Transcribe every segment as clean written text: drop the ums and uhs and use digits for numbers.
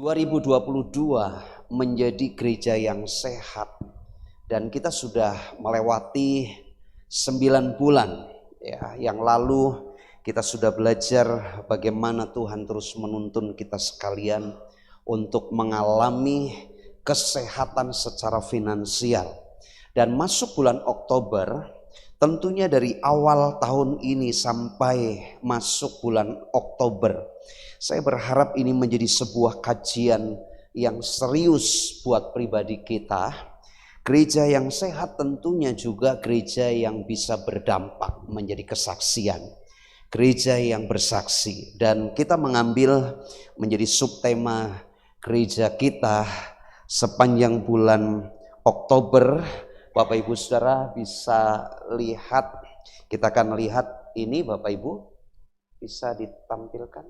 2022 menjadi gereja yang sehat, dan kita sudah melewati 9 bulan ya, yang lalu kita sudah belajar bagaimana Tuhan terus menuntun kita sekalian untuk mengalami kesehatan secara finansial. Dan masuk bulan Oktober, tentunya dari awal tahun ini sampai masuk bulan Oktober, saya berharap ini menjadi sebuah kajian yang serius buat pribadi kita. Gereja yang sehat tentunya juga gereja yang bisa berdampak menjadi kesaksian. Gereja yang bersaksi, dan kita mengambil menjadi subtema gereja kita sepanjang bulan Oktober. Bapak Ibu Saudara bisa lihat, kita akan lihat ini Bapak Ibu, bisa ditampilkan.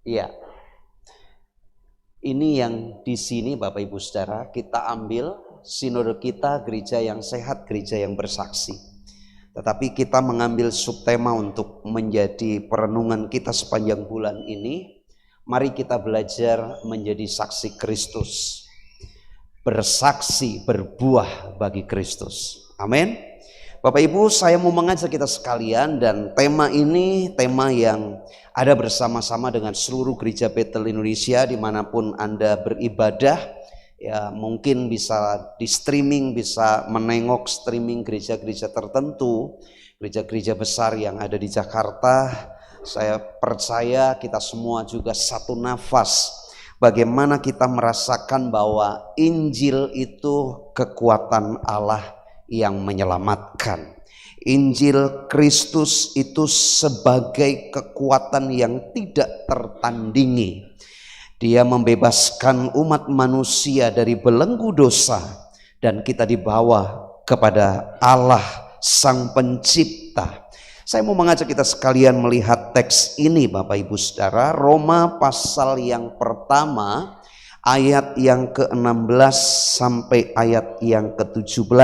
Iya. Ini yang di sini Bapak Ibu Saudara, kita ambil sinode kita gereja yang sehat, gereja yang bersaksi. Tetapi kita mengambil subtema untuk menjadi perenungan kita sepanjang bulan ini. Mari kita belajar menjadi saksi Kristus. Bersaksi, berbuah bagi Kristus. Amin. Bapak Ibu, saya mau mengajak kita sekalian, dan tema ini tema yang ada bersama-sama dengan seluruh gereja Bethel Indonesia dimanapun Anda beribadah. Ya, mungkin bisa di streaming, bisa menengok streaming gereja-gereja tertentu, gereja-gereja besar yang ada di Jakarta. Saya percaya kita semua juga satu nafas bagaimana kita merasakan bahwa Injil itu kekuatan Allah yang menyelamatkan. Injil Kristus itu sebagai kekuatan yang tidak tertandingi. Dia membebaskan umat manusia dari belenggu dosa, dan kita dibawa kepada Allah Sang Pencipta. Saya mau mengajak kita sekalian melihat teks ini Bapak Ibu Saudara, Roma pasal yang pertama ayat yang ke-16 sampai ayat yang ke-17.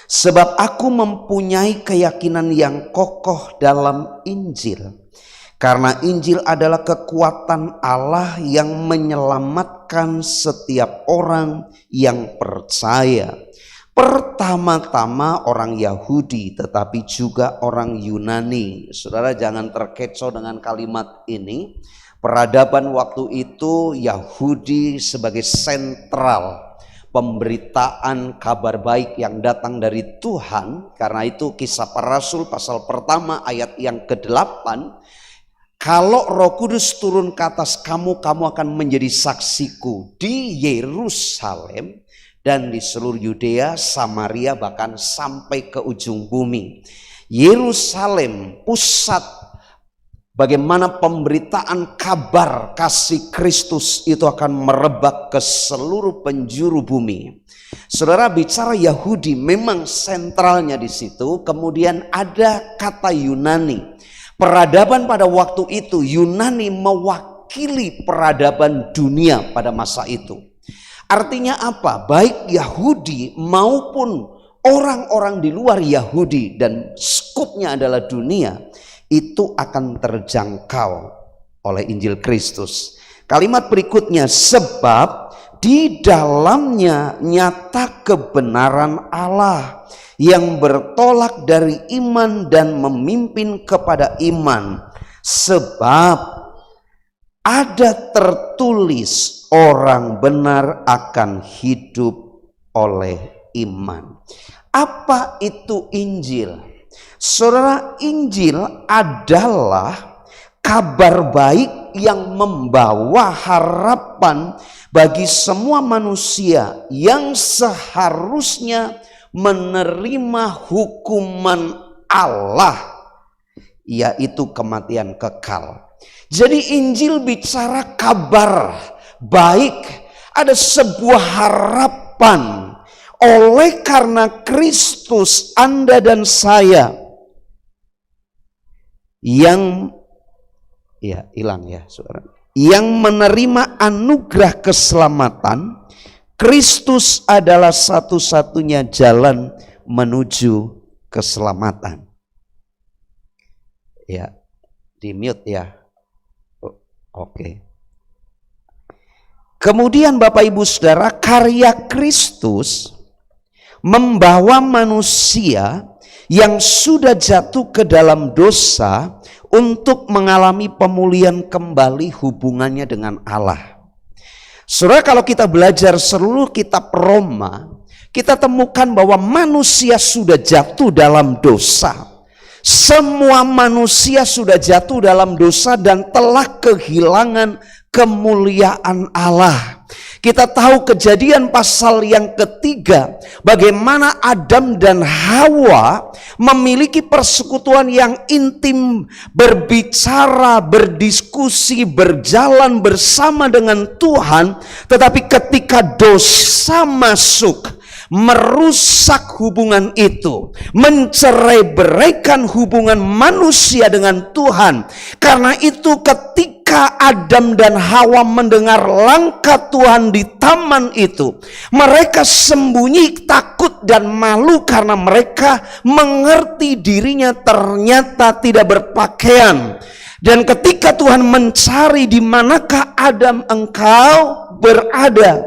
Sebab aku mempunyai keyakinan yang kokoh dalam Injil, karena Injil adalah kekuatan Allah yang menyelamatkan setiap orang yang percaya. Pertama-tama orang Yahudi, tetapi juga orang Yunani. Saudara jangan terkecoh dengan kalimat ini. Peradaban waktu itu Yahudi sebagai sentral pemberitaan kabar baik yang datang dari Tuhan. Karena itu Kisah Para Rasul pasal pertama ayat yang ke-8. Kalau Roh Kudus turun ke atas kamu, kamu akan menjadi saksiku di Yerusalem dan di seluruh Yudea, Samaria, bahkan sampai ke ujung bumi. Yerusalem pusat bagaimana pemberitaan kabar kasih Kristus itu akan merebak ke seluruh penjuru bumi. Saudara, bicara Yahudi memang sentralnya di situ. Kemudian ada kata Yunani. Peradaban pada waktu itu, Yunani mewakili peradaban dunia pada masa itu. Artinya apa? Baik Yahudi maupun orang-orang di luar Yahudi, dan skupnya adalah dunia, itu akan terjangkau oleh Injil Kristus. Kalimat berikutnya, sebab di dalamnya nyata kebenaran Allah yang bertolak dari iman dan memimpin kepada iman. Sebab ada tertulis, orang benar akan hidup oleh iman. Apa itu Injil? Saudara, Injil adalah kabar baik yang membawa harapan bagi semua manusia yang seharusnya menerima hukuman Allah, yaitu kematian kekal. Jadi Injil bicara kabar baik, ada sebuah harapan. Oleh karena Kristus, Anda dan saya yang saudara, yang menerima anugerah keselamatan, Kristus adalah satu-satunya jalan menuju keselamatan. Ya, di mute ya. Oke. Kemudian Bapak Ibu Saudara, karya Kristus membawa manusia yang sudah jatuh ke dalam dosa untuk mengalami pemulihan kembali hubungannya dengan Allah. Saudara, kalau kita belajar seluruh kitab Roma, kita temukan bahwa manusia sudah jatuh dalam dosa. Semua manusia sudah jatuh dalam dosa dan telah kehilangan kemuliaan Allah. Kita tahu Kejadian pasal yang ketiga, bagaimana Adam dan Hawa memiliki persekutuan yang intim, berbicara, berdiskusi, berjalan bersama dengan Tuhan. Tetapi ketika dosa masuk, merusak hubungan itu, mencerai-beraikan hubungan manusia dengan Tuhan. Karena itu ketika Adam dan Hawa mendengar langkah Tuhan di taman itu, mereka sembunyi, takut dan malu karena mereka mengerti dirinya ternyata tidak berpakaian. Dan ketika Tuhan mencari, di manakah Adam engkau berada?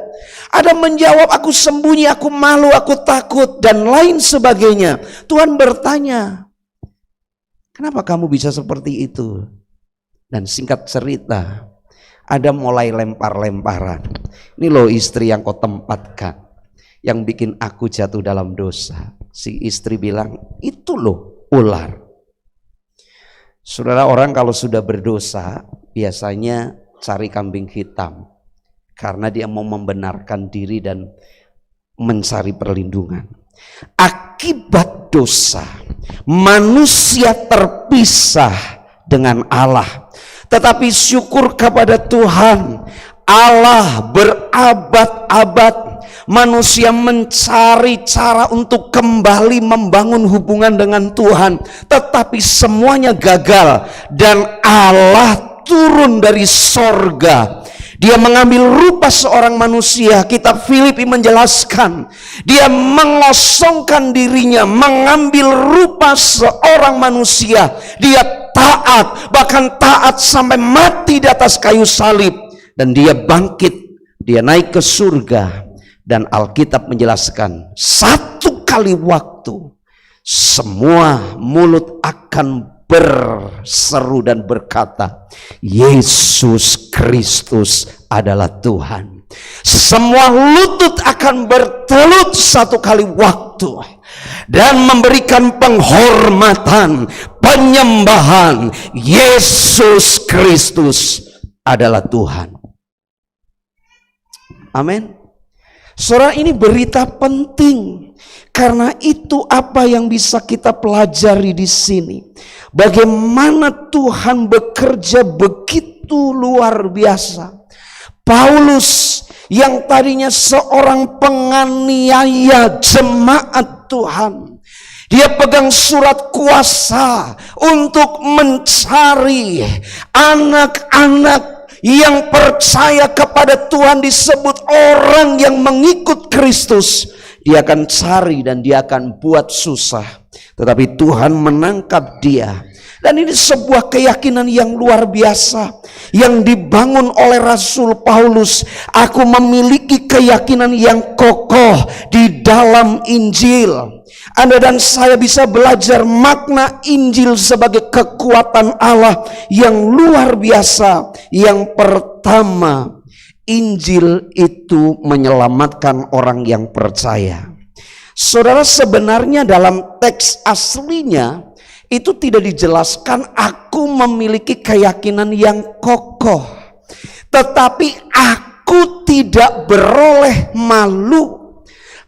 Adam menjawab, aku sembunyi, aku malu, aku takut, dan lain sebagainya. Tuhan bertanya, kenapa kamu bisa seperti itu? Dan singkat cerita, Adam mulai lempar-lemparan. Ini loh istri yang kau tempatkan, yang bikin aku jatuh dalam dosa. Si istri bilang, itu loh ular. Saudara, orang kalau sudah berdosa biasanya cari kambing hitam. Karena dia mau membenarkan diri dan mencari perlindungan. Akibat dosa, manusia terpisah dengan Allah. Tetapi syukur kepada Tuhan, Allah berabad-abad manusia mencari cara untuk kembali membangun hubungan dengan Tuhan. Tetapi semuanya gagal dan Allah turun dari sorga. Dia mengambil rupa seorang manusia. Kitab Filipi menjelaskan, dia mengosongkan dirinya, mengambil rupa seorang manusia. Dia taat, bahkan taat sampai mati di atas kayu salib. Dan dia bangkit, dia naik ke surga. Dan Alkitab menjelaskan, satu kali waktu semua mulut akan berseru dan berkata, Yesus Kristus adalah Tuhan. Semua lutut akan bertelut satu kali waktu dan memberikan penghormatan, penyembahan. Yesus Kristus adalah Tuhan. Amin. Saudara, ini berita penting. Karena itu apa yang bisa kita pelajari di sini. Bagaimana Tuhan bekerja begitu luar biasa. Paulus yang tadinya seorang penganiaya jemaat Tuhan, dia pegang surat kuasa untuk mencari anak-anak yang percaya kepada Tuhan, disebut orang yang mengikut Kristus. Dia akan cari dan dia akan buat susah. Tetapi Tuhan menangkap dia. Dan ini sebuah keyakinan yang luar biasa yang dibangun oleh Rasul Paulus. Aku memiliki keyakinan yang kokoh di dalam Injil. Anda dan saya bisa belajar makna Injil sebagai kekuatan Allah yang luar biasa. Yang pertama, Injil itu menyelamatkan orang yang percaya. Saudara, sebenarnya dalam teks aslinya itu tidak dijelaskan aku memiliki keyakinan yang kokoh, tetapi aku tidak beroleh malu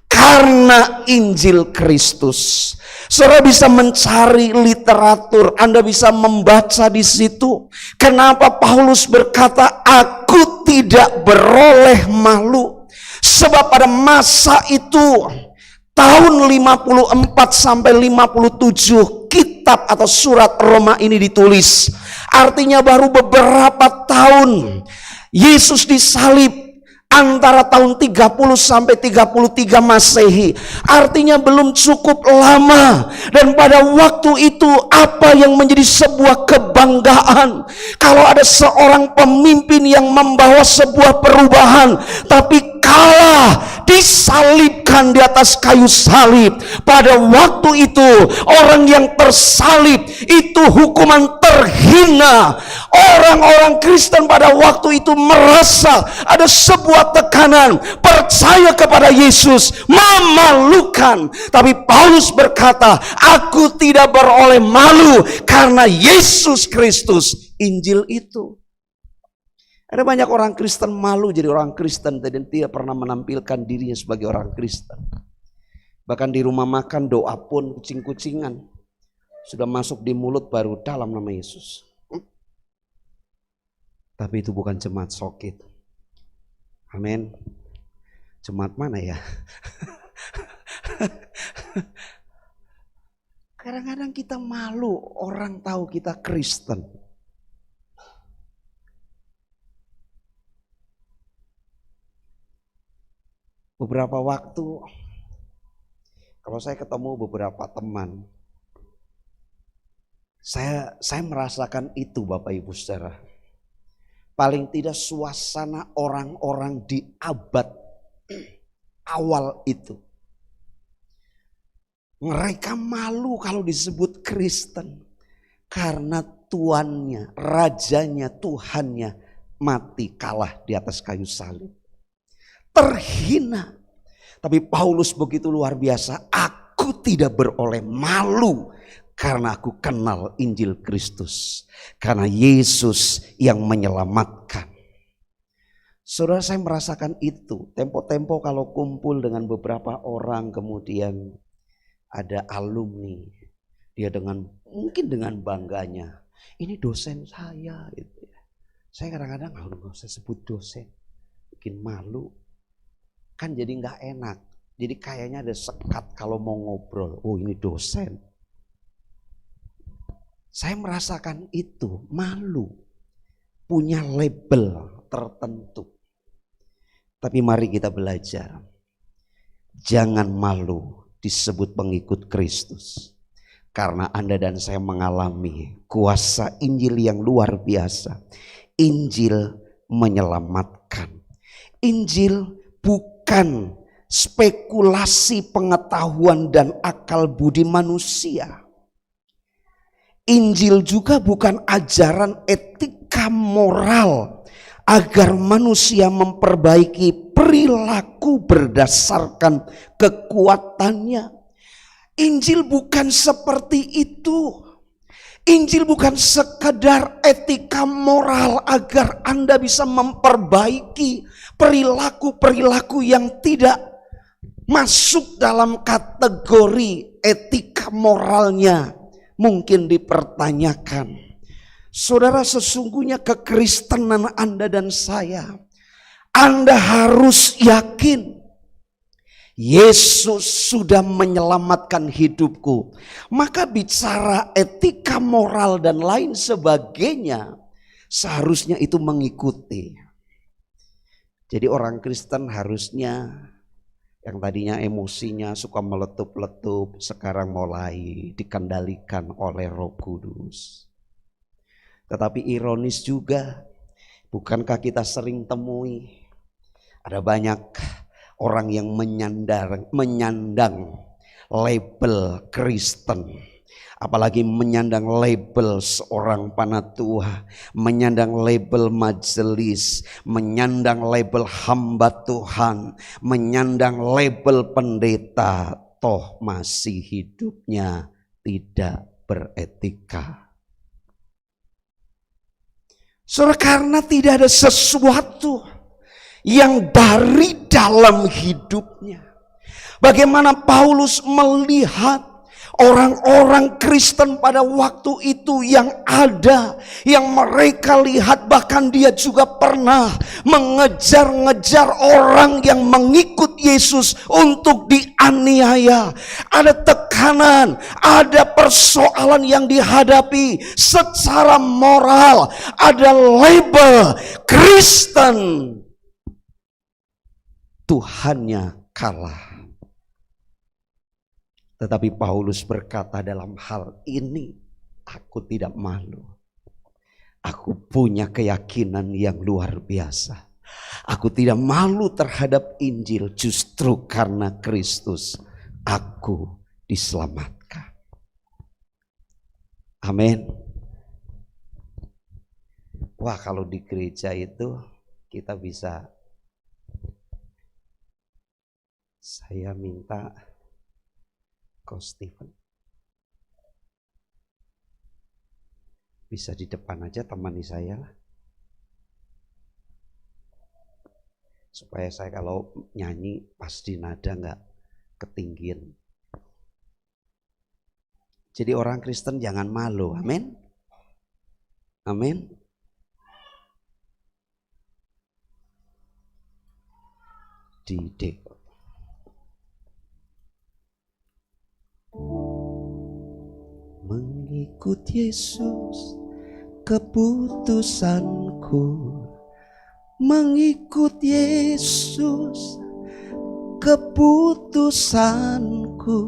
karena Injil Kristus. Saudara bisa mencari literatur, Anda bisa membaca di situ. Kenapa Paulus berkata, aku tidak beroleh malu? Sebab pada masa itu, tahun 54 sampai 57, kitab atau surat Roma ini ditulis. Artinya baru beberapa tahun Yesus disalib. antara tahun 30 sampai 33 Masehi. Artinya belum cukup lama. Dan pada waktu itu apa yang menjadi sebuah kebanggaan, kalau ada seorang pemimpin yang membawa sebuah perubahan, tapi kalah, disalibkan di atas kayu salib. Pada waktu itu orang yang tersalib itu hukuman terhina. Orang-orang Kristen pada waktu itu merasa ada sebuah tekanan, percaya kepada Yesus memalukan. Tapi Paulus berkata, aku tidak beroleh malu karena Yesus Kristus, Injil itu. Ada banyak orang Kristen malu jadi orang Kristen dan tidak pernah menampilkan dirinya sebagai orang Kristen. Bahkan di rumah makan doa pun kucing-kucingan. Sudah masuk di mulut baru dalam nama Yesus. Tapi itu bukan jemaat Sokit. Amin. Jemaat mana ya? Kadang-kadang kita malu orang tahu kita Kristen. Beberapa waktu, kalau saya ketemu beberapa teman, saya merasakan itu Bapak Ibu Saudara. Paling tidak suasana orang-orang di abad awal itu. Mereka malu kalau disebut Kristen. Karena tuannya, rajanya, Tuhannya mati kalah di atas kayu salib. Terhina. Tapi Paulus begitu luar biasa. Aku tidak beroleh malu karena aku kenal Injil Kristus. Karena Yesus yang menyelamatkan. Saudara, saya merasakan itu. Tempo-tempo kalau kumpul dengan beberapa orang, kemudian ada alumni. Dia mungkin dengan bangganya, ini dosen saya. Gitu. Saya kadang-kadang nggak usah sebut dosen. Bikin malu. Kan jadi nggak enak. Jadi kayaknya ada sekat kalau mau ngobrol. Oh, ini dosen. Saya merasakan itu, malu. Punya label tertentu. Tapi mari kita belajar. Jangan malu disebut pengikut Kristus. Karena Anda dan saya mengalami kuasa Injil yang luar biasa. Injil menyelamatkan. Injil bukan spekulasi pengetahuan dan akal budi manusia. Injil juga bukan ajaran etika moral agar manusia memperbaiki perilaku berdasarkan kekuatannya. Injil bukan seperti itu. Injil bukan sekedar etika moral agar Anda bisa memperbaiki perilaku-perilaku yang tidak masuk dalam kategori etika moralnya mungkin dipertanyakan. Saudara, sesungguhnya kekristenan Anda dan saya, Anda harus yakin Yesus sudah menyelamatkan hidupku. Maka bicara etika moral dan lain sebagainya, seharusnya itu mengikuti. Jadi orang Kristen harusnya yang tadinya emosinya suka meletup-letup, sekarang mulai dikendalikan oleh Roh Kudus. Tetapi ironis juga, bukankah kita sering temui ada banyak orang yang menyandang label Kristen, apalagi menyandang label seorang panatua, menyandang label majelis, menyandang label hamba Tuhan, menyandang label pendeta, toh masih hidupnya tidak beretika. Saudara, karena tidak ada sesuatu yang dari dalam hidupnya. Bagaimana Paulus melihat orang-orang Kristen pada waktu itu yang ada, yang mereka lihat, bahkan dia juga pernah mengejar-ngejar orang yang mengikut Yesus untuk dianiaya. Ada tekanan, ada persoalan yang dihadapi secara moral, ada label Kristen. Tuhannya kalah. Tetapi Paulus berkata, dalam hal ini aku tidak malu. Aku punya keyakinan yang luar biasa. Aku tidak malu terhadap Injil, justru karena Kristus aku diselamatkan. Amin. Wah, kalau di gereja itu kita bisa, saya minta Coach Stephen bisa di depan aja, temani saya lah, supaya saya kalau nyanyi pas di nada nggak ketinggian. Jadi orang Kristen jangan malu, amin, amin. Di D. Mengikut Yesus keputusanku, mengikut Yesus keputusanku,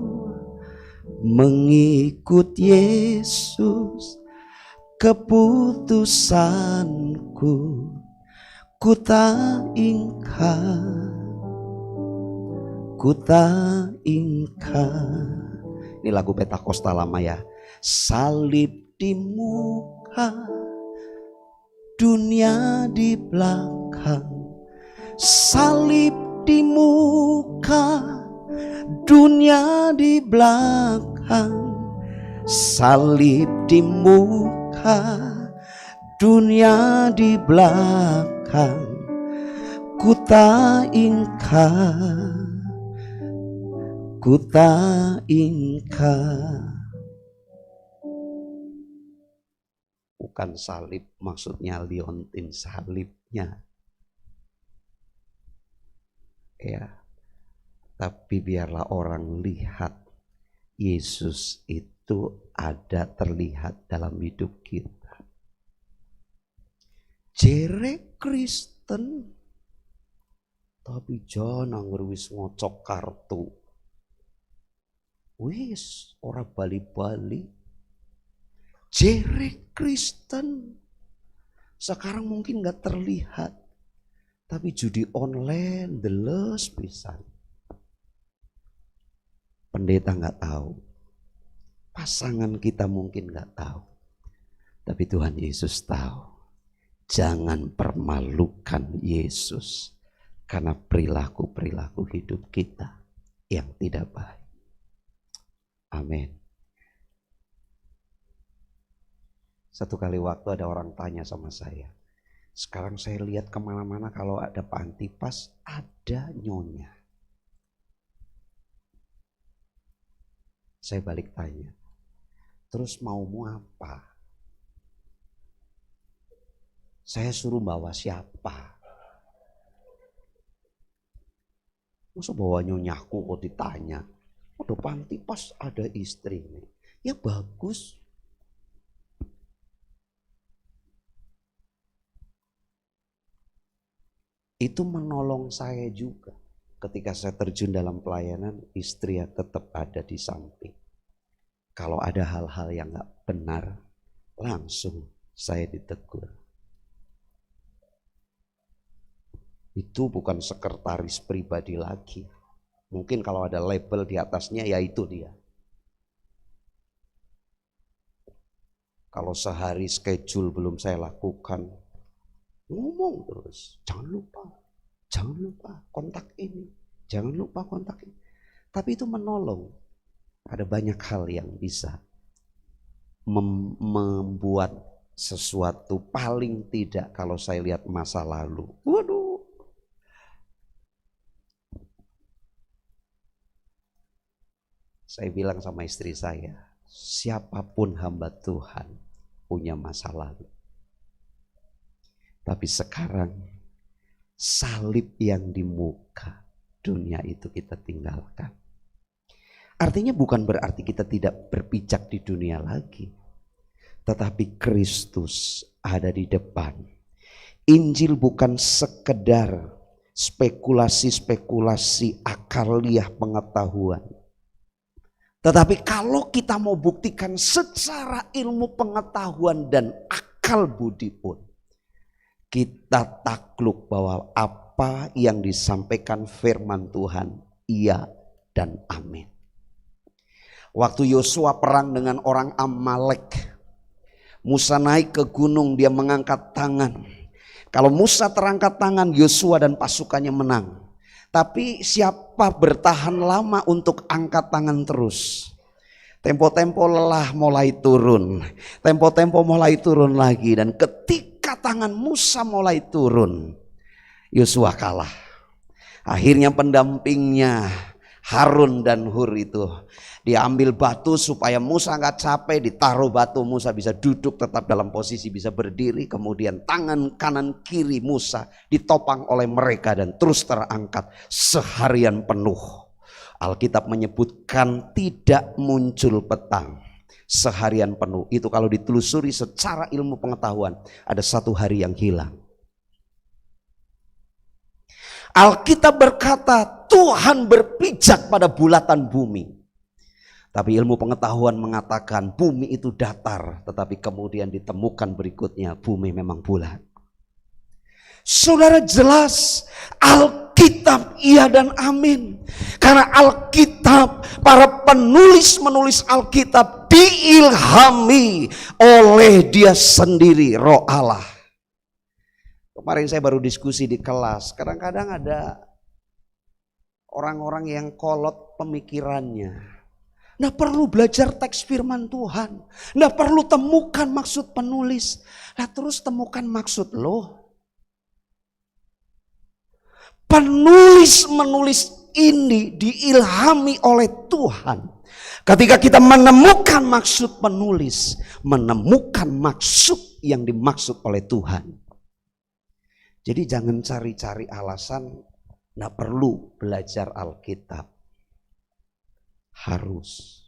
mengikut Yesus keputusanku, ku tak ingkar, ku tak ingkar. Ini lagu Pentakosta lama ya. Salib di muka, dunia di belakang. Salib di muka, dunia di belakang. Salib di muka, dunia di belakang. Ku tak ingkar, ku tak ingkar. Bukan salib, maksudnya liontin salibnya. Ya, tapi biarlah orang lihat Yesus itu ada terlihat dalam hidup kita. Jere Kristen, tapi jangan wis ngocok kartu. Wis ora bali-bali. Jere Kristen sekarang mungkin gak terlihat, tapi judi online deles pisan. Pendeta gak tahu, pasangan kita mungkin gak tahu, tapi Tuhan Yesus tahu. Jangan permalukan Yesus karena perilaku-perilaku hidup kita yang tidak baik. Amin. Satu kali waktu ada orang tanya sama saya, sekarang saya lihat kemana-mana kalau ada Pak Antipas ada nyonya. Saya balik tanya, terus maumu apa? Saya suruh bawa siapa? Masa bawa nyonyaku kok ditanya? Udah Pak Antipas ada istri nih. Ya bagus. Itu menolong saya juga. Ketika saya terjun dalam pelayanan, istri tetap ada di samping. Kalau ada hal-hal yang gak benar, langsung saya ditegur. Itu bukan sekretaris pribadi lagi. Mungkin kalau ada label di atasnya, ya itu dia. Kalau sehari schedule belum saya lakukan, ngomong terus, jangan lupa kontak ini, jangan lupa kontak ini. Tapi itu menolong. Ada banyak hal yang bisa membuat sesuatu, paling tidak kalau saya lihat masa lalu. Waduh. Saya bilang sama istri saya, siapapun hamba Tuhan punya masa lalu. Tapi sekarang salib yang di muka dunia itu kita tinggalkan. Artinya bukan berarti kita tidak berpijak di dunia lagi. Tetapi Kristus ada di depan. Injil bukan sekedar spekulasi-spekulasi akaliah pengetahuan. Tetapi kalau kita mau buktikan secara ilmu pengetahuan dan akal budi pun, kita takluk bahwa apa yang disampaikan firman Tuhan, iya dan amin. Waktu Yosua perang dengan orang Amalek, Musa naik ke gunung, dia mengangkat tangan. Kalau Musa terangkat tangan, Yosua dan pasukannya menang. Tapi siapa bertahan lama untuk angkat tangan terus? Tempo-tempo lelah mulai turun. Tempo-tempo mulai turun lagi. Dan ketika tangan Musa mulai turun, Yosua kalah. Akhirnya pendampingnya Harun dan Hur itu diambil batu supaya Musa nggak capek, ditaruh batu, Musa bisa duduk tetap dalam posisi bisa berdiri. Kemudian tangan kanan kiri Musa ditopang oleh mereka dan terus terangkat seharian penuh. Alkitab menyebutkan tidak muncul petang seharian penuh. Itu kalau ditelusuri secara ilmu pengetahuan, ada satu hari yang hilang. Alkitab berkata Tuhan berpijak pada bulatan bumi. Tapi ilmu pengetahuan mengatakan bumi itu datar, tetapi kemudian ditemukan berikutnya bumi memang bulat. Saudara, jelas Alkitab iya dan amin. Karena Alkitab, para penulis-menulis Alkitab diilhami oleh Dia sendiri, Roh Allah. Kemarin saya baru diskusi di kelas, kadang-kadang ada orang-orang yang kolot pemikirannya. Nggak perlu belajar teks firman Tuhan, nggak perlu temukan maksud penulis. Nah terus temukan maksud lo. Penulis-menulis ini diilhami oleh Tuhan. Ketika kita menemukan maksud penulis, menemukan maksud yang dimaksud oleh Tuhan. Jadi jangan cari-cari alasan, nggak perlu belajar Alkitab. Harus.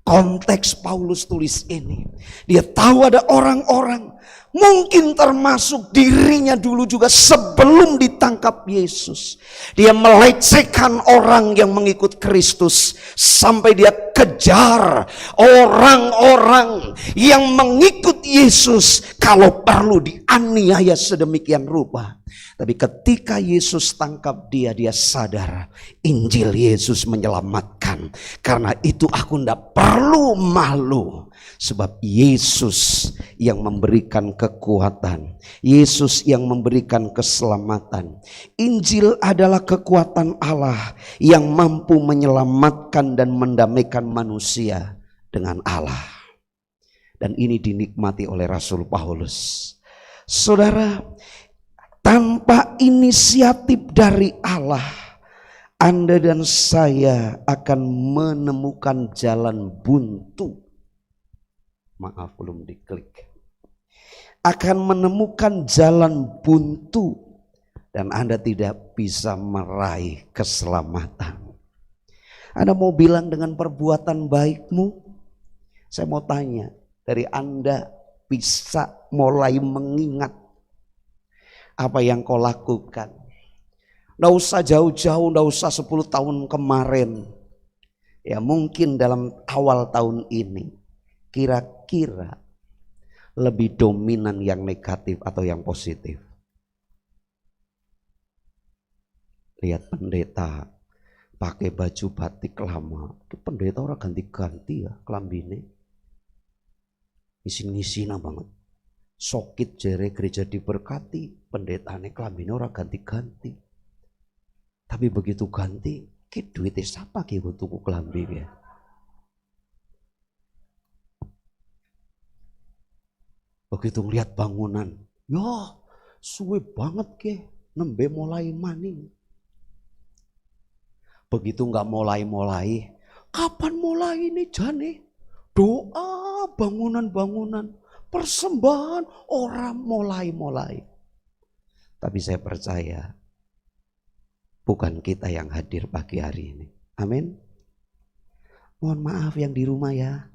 Konteks Paulus tulis ini, dia tahu ada orang-orang, mungkin termasuk dirinya dulu juga sebelum ditangkap Yesus, dia melecehkan orang yang mengikut Kristus sampai dia kejar orang-orang yang mengikut Yesus, kalau perlu dianiaya sedemikian rupa. Tapi ketika Yesus tangkap dia, dia sadar Injil Yesus menyelamatkan. Karena itu aku tidak perlu malu. Sebab Yesus yang memberikan kekuatan. Yesus yang memberikan keselamatan. Injil adalah kekuatan Allah yang mampu menyelamatkan dan mendamaikan manusia dengan Allah. Dan ini dinikmati oleh Rasul Paulus. Saudara, tanpa inisiatif dari Allah, Anda dan saya akan menemukan jalan buntu. Maaf, belum diklik. Akan menemukan jalan buntu dan Anda tidak bisa meraih keselamatan. Anda mau bilang dengan perbuatan baikmu? Saya mau tanya, dari Anda bisa mulai mengingat apa yang kau lakukan. Nggak usah jauh-jauh, nggak usah 10 tahun kemarin. Ya mungkin dalam awal tahun ini. Kira-kira lebih dominan yang negatif atau yang positif. Lihat pendeta pakai baju batik lama. Pendeta orang ganti-ganti ya kelambine. Isin-isina banget. Sokit jere gereja diberkati, pendetane kelambine ora ganti-ganti. Tapi begitu ganti, ki duitnya siapa ki untuk tuku kelambi ya. Begitu ngeliat bangunan, ya suwe banget ke, nembe mulai maning. Begitu nggak mulai-mulai, kapan mulai ini jane? Doa bangunan-bangunan. Persembahan orang mulai-mulai. Tapi saya percaya bukan kita yang hadir pagi hari ini. Amin. Mohon maaf yang di rumah ya.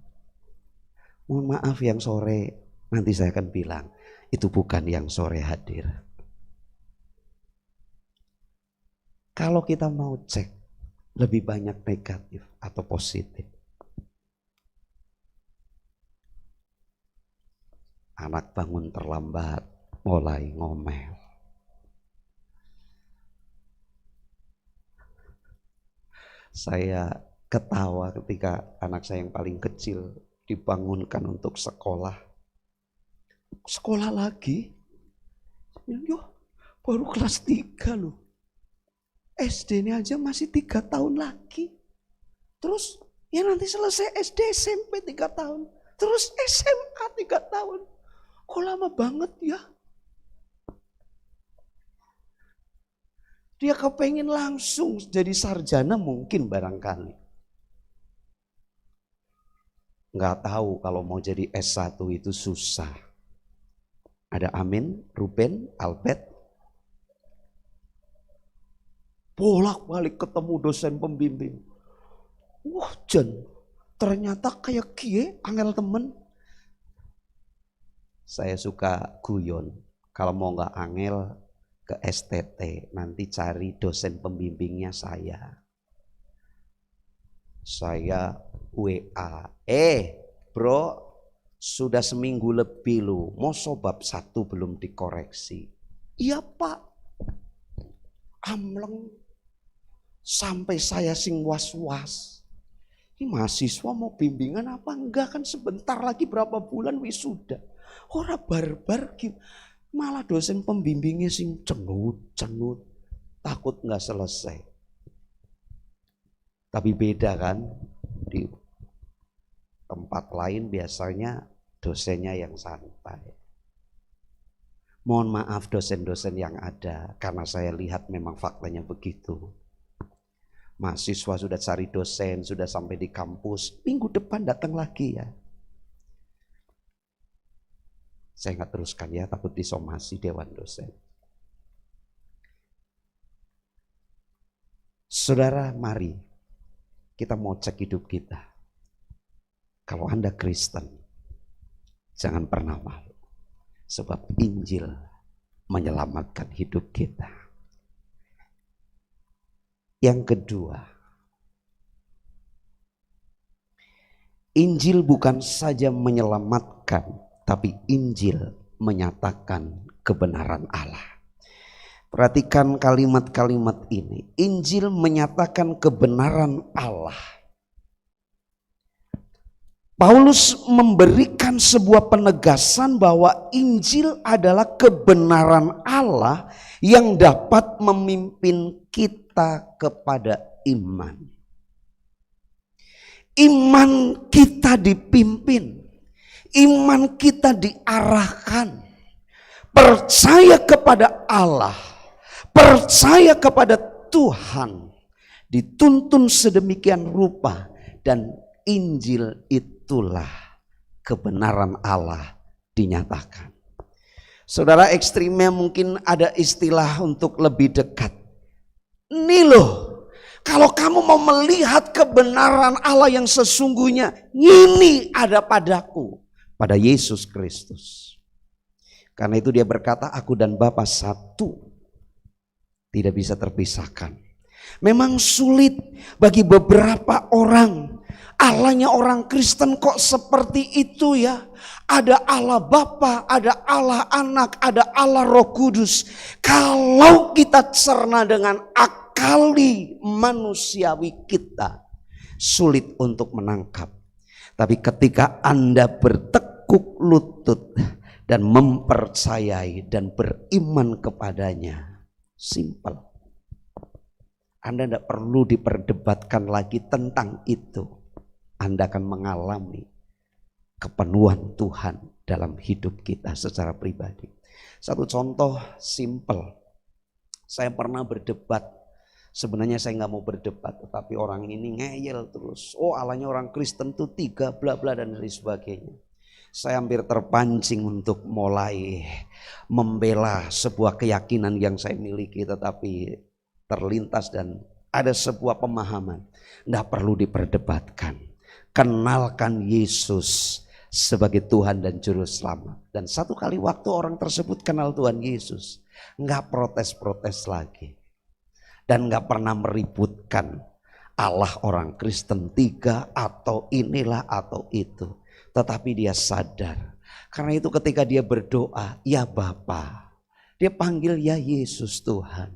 Mohon maaf yang sore. Nanti saya akan bilang itu bukan yang sore hadir. Kalau kita mau cek, lebih banyak negatif atau positif. Anak bangun terlambat, mulai ngomel. Saya ketawa ketika anak saya yang paling kecil dibangunkan untuk sekolah. Sekolah lagi? Yo, baru kelas 3 loh. SD-nya aja masih 3 tahun lagi. Terus ya nanti selesai SD, SMP 3 tahun. Terus SMA 3 tahun. Kok lama banget ya? Dia kepengen langsung jadi sarjana mungkin barangkali. Nggak tahu kalau mau jadi S1 itu susah. Ada Amin, Ruben, Albert. Bolak-balik ketemu dosen pembimbing. Wah Jen, ternyata kayak kie, angel temen. Saya suka guyon. Kalau mau nggak angel, ke STT, nanti cari dosen pembimbingnya saya. Saya WA, bro, sudah seminggu lebih lu, mau bab 1 belum dikoreksi. Iya pak, amleng, sampai saya sing was-was. Ini mahasiswa mau bimbingan apa enggak, kan sebentar lagi berapa bulan wisuda. Ora barbar gitu. Malah dosen pembimbingnya sing cenut, takut nggak selesai. Tapi beda kan, di tempat lain biasanya dosennya yang santai. Mohon maaf dosen-dosen yang ada, karena saya lihat memang faktanya begitu. Mahasiswa sudah cari dosen, sudah sampai di kampus, minggu depan datang lagi ya. Saya nggak teruskan ya, takut disomasi dewan dosen. Saudara, mari kita mau cek hidup kita. Kalau Anda Kristen, jangan pernah malu. Sebab Injil menyelamatkan hidup kita. Yang kedua, Injil bukan saja menyelamatkan, tapi Injil menyatakan kebenaran Allah. Perhatikan kalimat-kalimat ini. Injil menyatakan kebenaran Allah. Paulus memberikan sebuah penegasan bahwa Injil adalah kebenaran Allah yang dapat memimpin kita kepada iman. Iman kita dipimpin. Iman kita diarahkan, percaya kepada Allah, percaya kepada Tuhan, dituntun sedemikian rupa, dan Injil itulah kebenaran Allah dinyatakan. Saudara, ekstrimnya mungkin ada istilah untuk lebih dekat. Ini loh, kalau kamu mau melihat kebenaran Allah yang sesungguhnya, ini ada padaku. Pada Yesus Kristus. Karena itu dia berkata, aku dan Bapa satu. Tidak bisa terpisahkan. Memang sulit bagi beberapa orang. Allahnya orang Kristen kok seperti itu ya. Ada Allah Bapa, ada Allah Anak, ada Allah Roh Kudus. Kalau kita cerna dengan akali manusiawi kita, sulit untuk menangkap. Tapi ketika Anda bertekuk lutut dan mempercayai dan beriman kepadanya, simple. Anda tidak perlu diperdebatkan lagi tentang itu. Anda akan mengalami kepenuhan Tuhan dalam hidup kita secara pribadi. Satu contoh simple. Saya pernah berdebat. Sebenarnya saya nggak mau berdebat, tetapi orang ini ngeyel terus. Oh, Allahnya orang Kristen tuh 3 bla bla dan lain sebagainya. Saya hampir terpancing untuk mulai membela sebuah keyakinan yang saya miliki, tetapi terlintas dan ada sebuah pemahaman. Nggak perlu diperdebatkan. Kenalkan Yesus sebagai Tuhan dan Juru Selamat. Dan satu kali waktu orang tersebut kenal Tuhan Yesus, nggak protes-protes lagi. dan gak pernah meributkan Allah orang Kristen 3 atau inilah atau itu. Tetapi dia sadar. Karena itu ketika dia berdoa, ya Bapa, dia panggil ya Yesus Tuhan,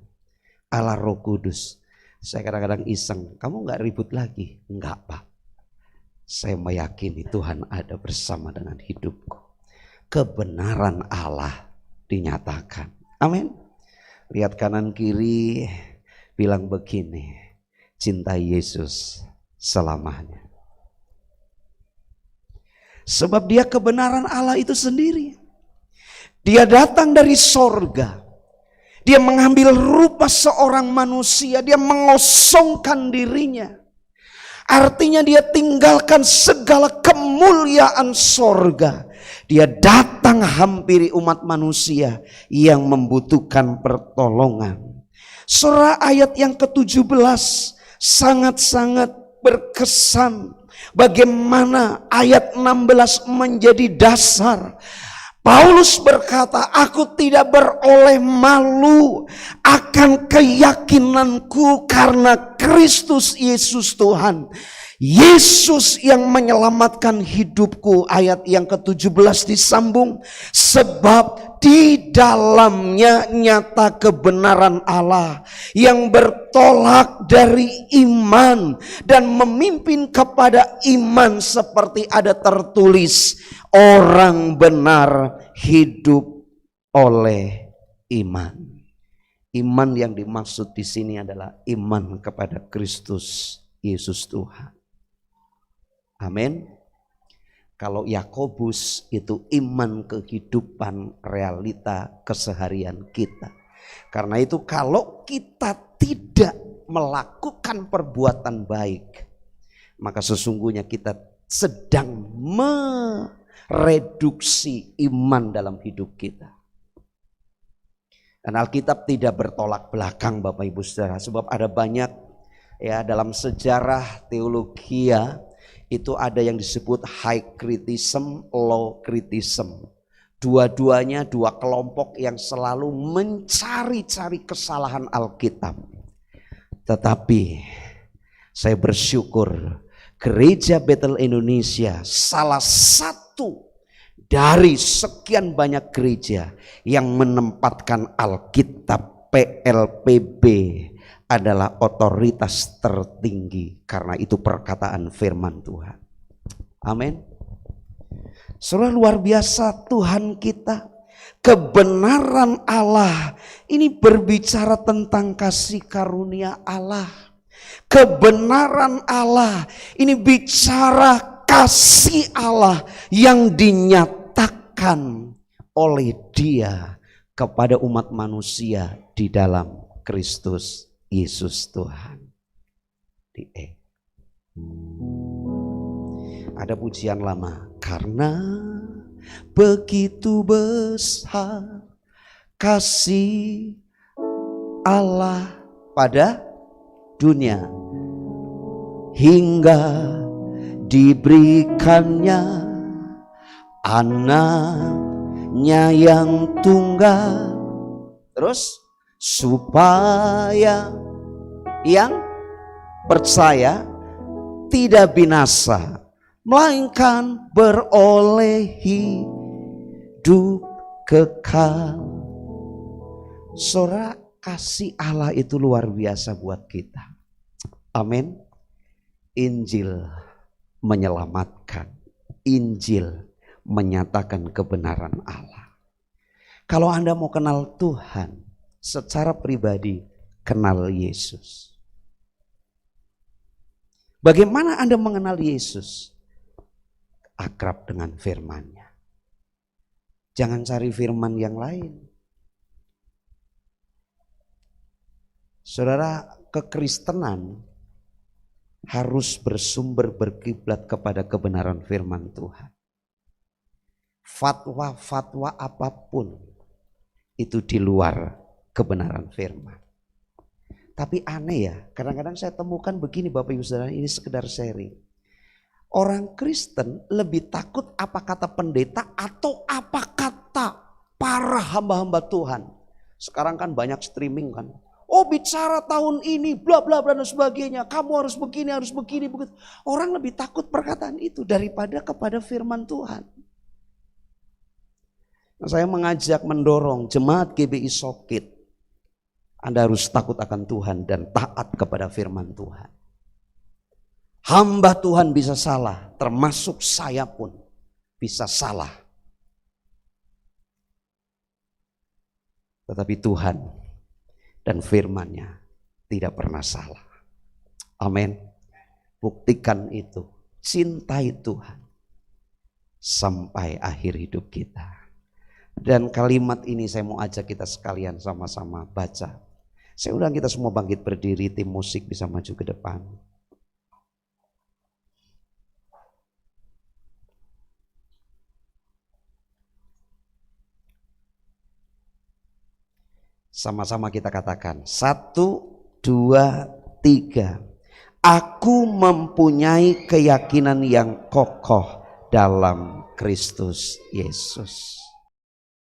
Allah Roh Kudus. Saya kadang-kadang iseng, kamu gak ribut lagi? Enggak Pak, saya meyakini Tuhan ada bersama dengan hidupku. Kebenaran Allah dinyatakan. Amin. Lihat kanan kiri, bilang begini, cintai Yesus selamanya. Sebab dia kebenaran Allah itu sendiri. Dia datang dari sorga. Dia mengambil rupa seorang manusia. Dia mengosongkan dirinya. Artinya dia tinggalkan segala kemuliaan sorga. Dia datang hampiri umat manusia yang membutuhkan pertolongan. Surah ayat yang ke-17 sangat-sangat berkesan. Bagaimana ayat 16 menjadi dasar. Paulus berkata, aku tidak beroleh malu akan keyakinanku karena Kristus Yesus Tuhan. Yesus yang menyelamatkan hidupku. Ayat yang ke-17 disambung. Sebab di dalamnya nyata kebenaran Allah yang bertolak dari iman dan memimpin kepada iman seperti ada tertulis, orang benar hidup oleh iman. Iman yang dimaksud di sini adalah iman kepada Kristus Yesus Tuhan. Amin. Kalau Yakobus itu iman kehidupan realita keseharian kita. Karena itu kalau kita tidak melakukan perbuatan baik, maka sesungguhnya kita sedang mereduksi iman dalam hidup kita. Dan Alkitab tidak bertolak belakang Bapak Ibu Saudara. Sebab ada banyak ya dalam sejarah teologi itu ada yang disebut high criticism, low criticism. Dua-duanya dua kelompok yang selalu mencari-cari kesalahan Alkitab. Tetapi saya bersyukur Gereja Bethel Indonesia salah satu dari sekian banyak gereja yang menempatkan Alkitab PLPB adalah otoritas tertinggi karena itu perkataan firman Tuhan. Amin. Saudara, luar biasa Tuhan kita. Kebenaran Allah ini berbicara tentang kasih karunia Allah. Kebenaran Allah ini bicara kasih Allah yang dinyatakan oleh Dia kepada umat manusia di dalam Kristus Yesus Tuhan. Ada pujian lama. Karena begitu besar kasih Allah pada dunia, hingga diberikannya anaknya yang tunggal. Terus supaya yang percaya tidak binasa, melainkan beroleh hidup kekal. Saudara, kasih Allah itu luar biasa buat kita. Amin. Injil menyelamatkan. Injil menyatakan kebenaran Allah. Kalau Anda mau kenal Tuhan secara pribadi, kenal Yesus. Bagaimana Anda mengenal Yesus? Akrab dengan firman-Nya. Jangan cari firman yang lain. Saudara, kekristenan harus bersumber berkiblat kepada kebenaran firman Tuhan. Fatwa-fatwa apapun itu di luar kebenaran firman. Tapi aneh ya, kadang-kadang saya temukan begini Bapak Ibu Saudara, ini sekedar sharing. Orang Kristen lebih takut apa kata pendeta atau apa kata para hamba-hamba Tuhan. Sekarang kan banyak streaming kan. oh bicara tahun ini, bla bla bla dan sebagainya. Kamu harus begini, begitu. Orang lebih takut perkataan itu daripada kepada firman Tuhan. Nah, saya mengajak, mendorong jemaat GBI Sokit. Anda harus takut akan Tuhan dan taat kepada firman Tuhan. Hamba Tuhan bisa salah, termasuk saya pun bisa salah. Tetapi Tuhan dan firman-Nya tidak pernah salah. Amin. Buktikan itu. Cintai Tuhan sampai akhir hidup kita. Dan kalimat ini saya mau ajak kita sekalian sama-sama baca. Saya undang kita semua bangkit berdiri, tim musik bisa maju ke depan. Sama-sama kita katakan, 1, 2, 3. Aku mempunyai keyakinan yang kokoh dalam Kristus Yesus.